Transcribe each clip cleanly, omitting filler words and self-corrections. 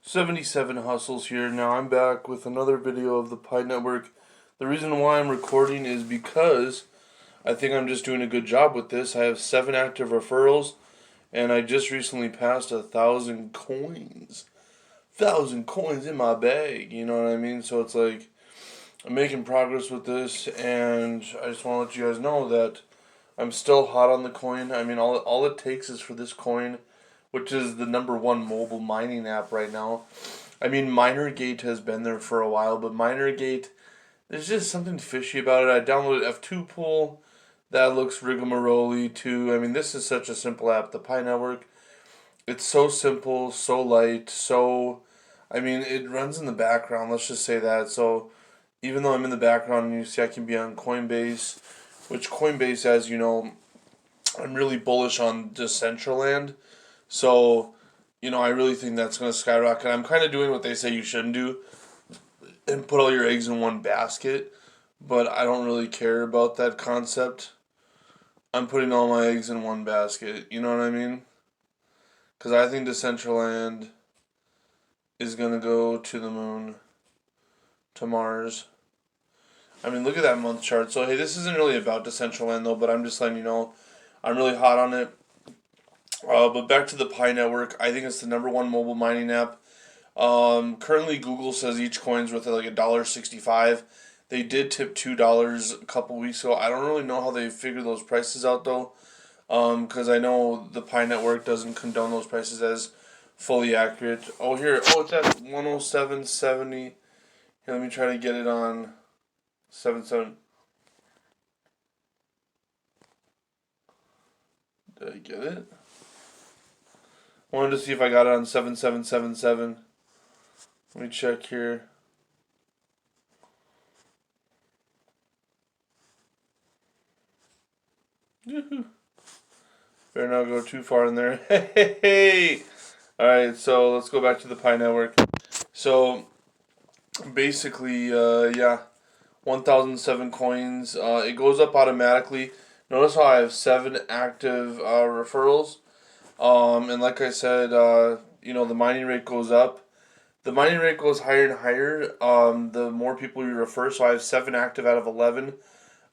77 Hustles here. Now I'm back with another video of the Pi Network. The reason why I'm recording is because I think I'm just doing a good job with this. I have 7 active referrals, and I just recently passed 1,000 coins. 1,000 coins in my bag, you know what I mean? So it's like, I'm making progress with this, and I just want to let you guys know that I'm still hot on the coin. I mean, all it takes is for this coin, which is the #1 mobile mining app right now. I mean, MinerGate has been there for a while, but MinerGate, there's just something fishy about it. I downloaded F2 Pool. That looks rigmarole too. I mean, this is such a simple app. The Pi Network, it's so simple, so light, so... I mean, it runs in the background, let's just say that. So, even though I'm in the background, you see I can be on Coinbase, which Coinbase, as you know, I'm really bullish on Decentraland. So, I really think that's going to skyrocket. I'm kind of doing what they say you shouldn't do and put all your eggs in one basket, but I don't really care about that concept. I'm putting all my eggs in one basket, you know what I mean? Because I think Decentraland is going to go to the moon, to Mars. I mean, look at that month chart. So, hey, this isn't really about Decentraland, though, but I'm just letting you know I'm really hot on it. But back to the Pi Network, I think it's the #1 mobile mining app. Currently, Google says each coin's worth like $1.65. They did tip $2 a couple weeks ago. I don't really know how they figure those prices out though, because I know the Pi Network doesn't condone those prices as fully accurate. It's at 107.70. Here, let me try to get it on 77. Did I get it? I wanted to see if I got it on 7777. Let me check here. Better not go too far in there. Hey! Alright, so let's go back to the Pi Network. So, basically, 1,007 coins. It goes up automatically. Notice how I have 7 active referrals. And like I said, the mining rate goes up. The mining rate goes higher and higher the more people you refer. So I have 7 active out of 11.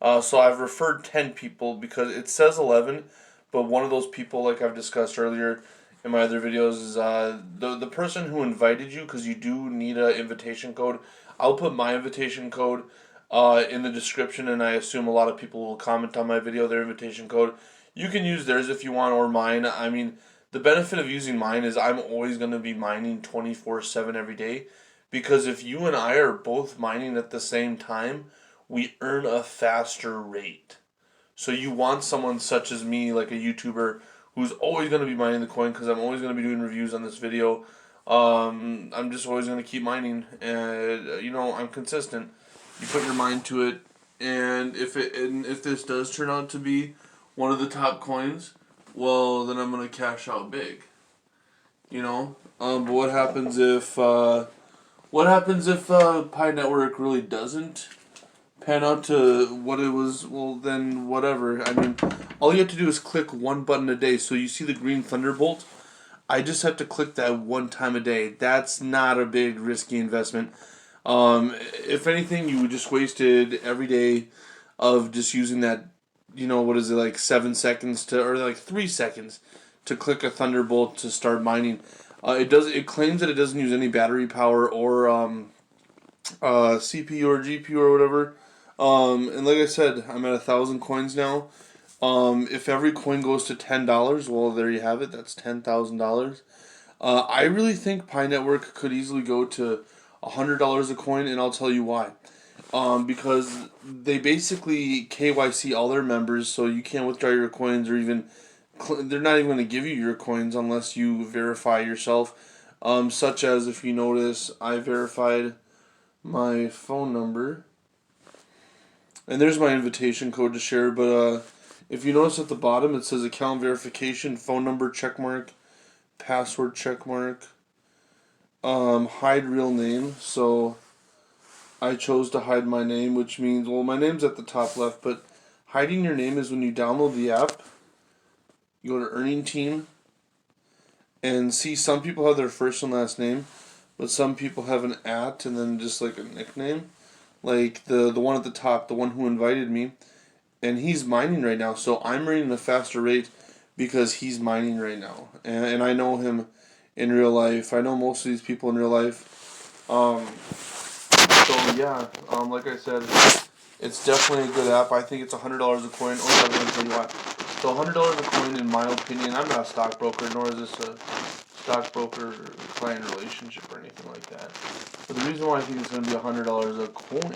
So I've referred 10 people because it says 11, but one of those people, like I've discussed earlier in my other videos, is the person who invited you, because you do need an invitation code. I'll put my invitation code in the description, and I assume a lot of people will comment on my video, their invitation code. You can use theirs if you want, or mine. I mean, the benefit of using mine is I'm always going to be mining 24/7 every day, because if you and I are both mining at the same time, we earn a faster rate. So you want someone such as me, like a YouTuber, who's always going to be mining the coin, because I'm always going to be doing reviews on this video. I'm just always going to keep mining, and I'm consistent. You put your mind to it, and if this does turn out to be one of the top coins, well, then I'm going to cash out big. But what happens if Pi Network really doesn't pan out to what it was? Well, then whatever. I mean, all you have to do is click one button a day. So you see the green thunderbolt? I just have to click that one time a day. That's not a big risky investment. If anything, you just wasted every day of just using that, what is it, like 7 seconds or like 3 seconds to click a thunderbolt to start mining. It claims that it doesn't use any battery power or CPU or GPU or whatever. And like I said, I'm at 1,000 coins now. If every coin goes to $10, well, there you have it. That's $10,000. I really think Pi Network could easily go to $100 a coin, and I'll tell you why. Because they basically KYC all their members, so you can't withdraw your coins, or even they're not even going to give you your coins unless you verify yourself. Such as, if you notice, I verified my phone number, and there's my invitation code to share. But if you notice at the bottom, it says account verification, phone number checkmark, password checkmark, hide real name. So I chose to hide my name, which means, well, my name's at the top left, but hiding your name is when you download the app, you go to Earning Team, and see, some people have their first and last name. but some people have an at and then just like a nickname. Like the one at the top, the one who invited me, and he's mining right now. So I'm running a faster rate because he's mining right now, and I know him in real life. I know most of these people in real life. So yeah, like I said, it's definitely a good app. I think it's $100 a coin. Oh, I'm gonna tell you why. So $100 a coin, in my opinion. I'm not a stockbroker, nor is this a stockbroker-client relationship or anything like that. But the reason why I think it's going to be $100 a coin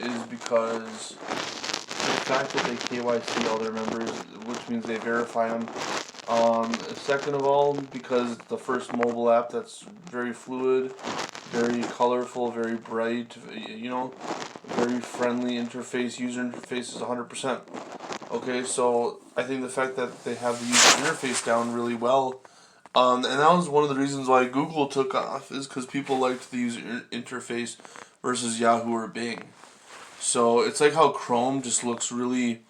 is because the fact that they KYC all their members, which means they verify them. Second of all, because it's the first mobile app that's very fluid, very colorful, very bright, very friendly interface. User interface is 100%. Okay, so I think the fact that they have the user interface down really well, and that was one of the reasons why Google took off, is because people liked the user interface versus Yahoo or Bing. So it's like how Chrome just looks really.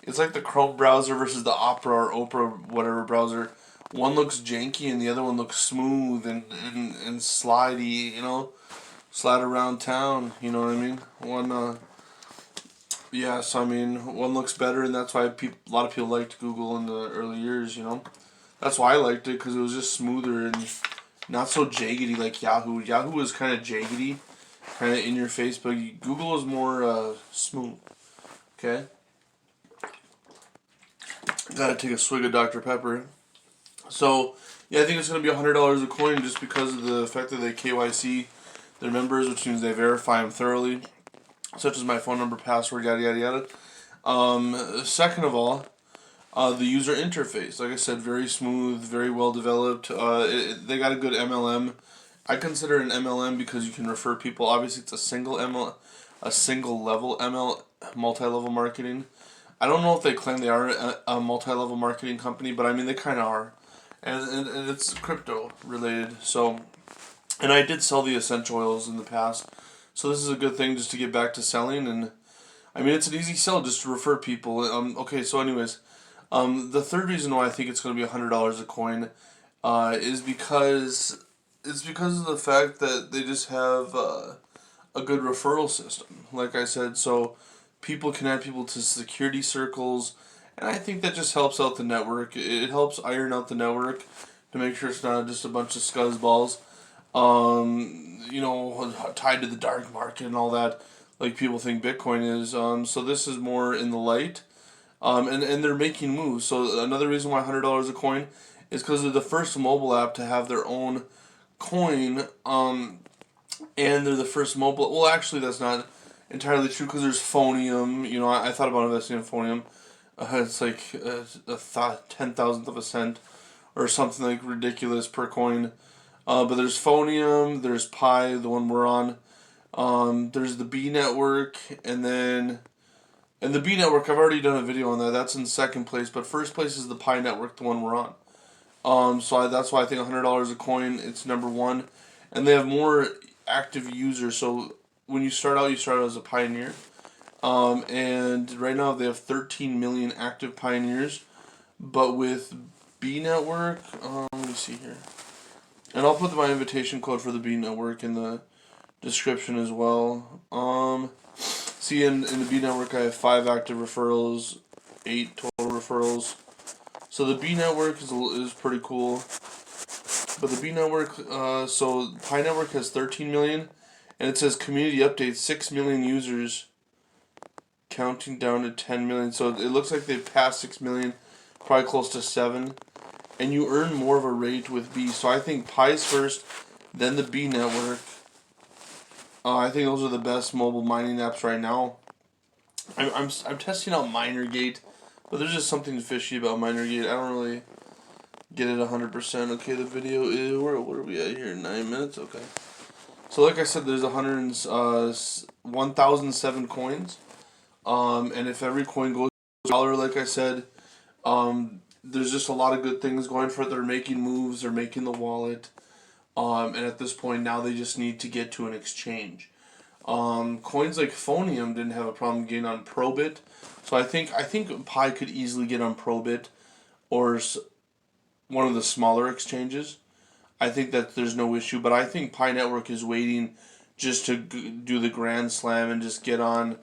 It's like the Chrome browser versus the Opera or Oprah whatever browser. One looks janky and the other one looks smooth and slidey, slide around town. You know what I mean? So I mean, one looks better, and that's why a lot of people liked Google in the early years. That's why I liked it, because it was just smoother and not so jaggedy like Yahoo. Yahoo was kind of jaggedy, kind of in your face, but Google is more smooth. Okay. Gotta take a swig of Dr. Pepper. So, yeah, I think it's going to be $100 a coin just because of the fact that they KYC their members, which means they verify them thoroughly, such as my phone number, password, yada, yada, yada. Second of all, the user interface. Like I said, very smooth, very well developed. They got a good MLM. I consider it an MLM because you can refer people. Obviously, it's a single level multi-level marketing. I don't know if they claim they are a multi-level marketing company, but I mean they kind of are, and it's crypto related. So, and I did sell the essential oils in the past, so this is a good thing just to get back to selling. And I mean it's an easy sell just to refer people. Okay, so anyways, the third reason why I think it's going to be $100 a coin, is because of the fact that they just have a good referral system. Like I said, so people can add people to security circles, and I think that just helps out the network. It helps iron out the network to make sure it's not just a bunch of scuzzballs, tied to the dark market and all that, like people think Bitcoin is. So this is more in the light, and they're making moves. So another reason why $100 a coin is because they're the first mobile app to have their own coin, and they're the first mobile. Well, actually, that's not entirely true because there's Phonium. I thought about investing in Phonium. It's like a 10,000th of a cent or something like ridiculous per coin. But there's Phonium, there's Pi, the one we're on. There's the B network, and the B network, I've already done a video on that. That's in second place, but first place is the Pi network, the one we're on. That's why I think $100 a coin, it's number one, and they have more active users. So when you start out as a pioneer, and right now they have 13 million active pioneers. But with B Network, let me see here, and I'll put my invitation code for the B Network in the description as well. See, in the B Network I have 5 active referrals, 8 total referrals. So the B Network is pretty cool. But the B Network, so Pi Network has 13 million, and it says community updates, 6 million users, counting down to 10 million. So it looks like they've passed 6 million, probably close to 7. And you earn more of a rate with B. So I think Pi's first, then the B Network. I think those are the best mobile mining apps right now. I'm testing out MinerGate, but there's just something fishy about MinerGate. I don't really get it 100%. Okay, the video is, what are we at here? 9 minutes? Okay. So like I said, there's 1,007 coins. And if every coin goes $1, like I said, there's just a lot of good things going for it. They're making moves, they're making the wallet. And at this point now they just need to get to an exchange. Coins like Phonium didn't have a problem getting on Probit. So I think Pi could easily get on Probit or one of the smaller exchanges. I think that there's no issue. But I think Pi Network is waiting just to do the grand slam and just get on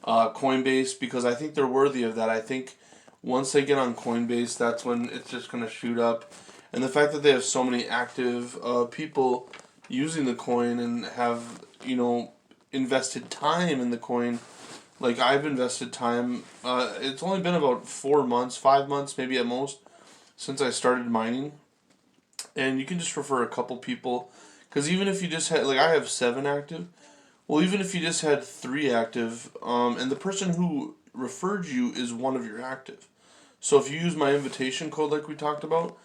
Coinbase, because I think they're worthy of that. I think once they get on Coinbase, that's when it's just going to shoot up. And the fact that they have so many active people using the coin and have, invested time in the coin, like I've invested time. It's only been about 4 months, 5 months, maybe at most, since I started mining. And you can just refer a couple people. Because even if you just had, like I have 7 active, well, even if you just had 3 active, and the person who referred you is one of your active. So if you use my invitation code like we talked about,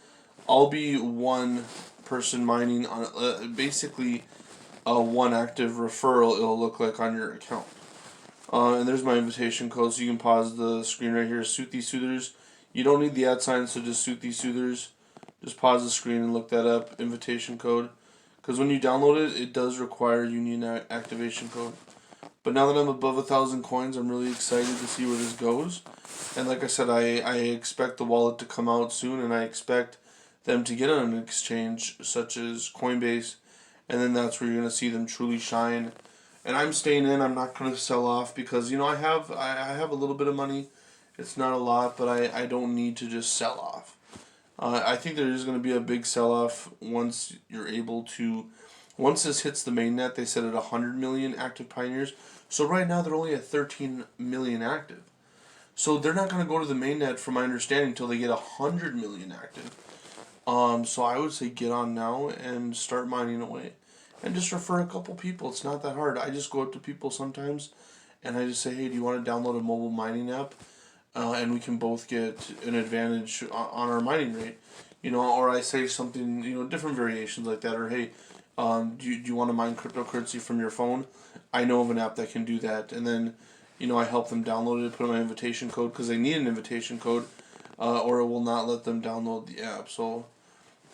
I'll be one person mining on basically a one active referral it'll look like on your account. And there's my invitation code, so you can pause the screen right here. Soothysoothers. You don't need the @ sign, so just Soothysoothers. Just pause the screen and look that up. Invitation code. Because when you download it, it does require union activation code. But now that I'm above 1,000 coins, I'm really excited to see where this goes. And like I said, I expect the wallet to come out soon, and I expect them to get on an exchange such as Coinbase, and then that's where you're going to see them truly shine. And I'm staying in. I'm not going to sell off because I have a little bit of money. It's not a lot, but I don't need to just sell off. I think there is going to be a big sell-off once you're able to. Once this hits the mainnet, they said at 100 million active pioneers. So right now they're only at 13 million active. So they're not going to go to the mainnet, from my understanding, until they get 100 million active. So I would say get on now and start mining away. And just refer a couple people. It's not that hard. I just go up to people sometimes and I just say, hey, do you want to download a mobile mining app? And we can both get an advantage on our mining rate. Or I say something, different variations like that. Or, hey, do you want to mine cryptocurrency from your phone? I know of an app that can do that. And then, I help them download it, put in my invitation code, because they need an invitation code, or it will not let them download the app. So,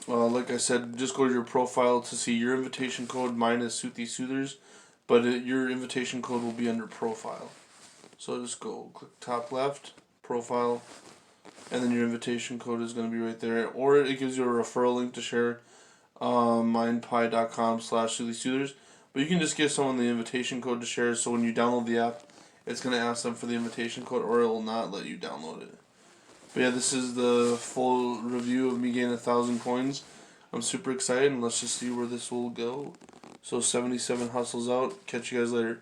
like I said, just go to your profile to see your invitation code. Mine is soothysoothers, but your invitation code will be under profile. So just go click top left, profile, and then your invitation code is going to be right there. Or it gives you a referral link to share, mindpie.com/soothysoothers. But you can just give someone the invitation code to share, so when you download the app, it's going to ask them for the invitation code, or it will not let you download it. But yeah, this is the full review of me getting 1,000 coins. I'm super excited, and let's just see where this will go. So 77 hustles out. Catch you guys later.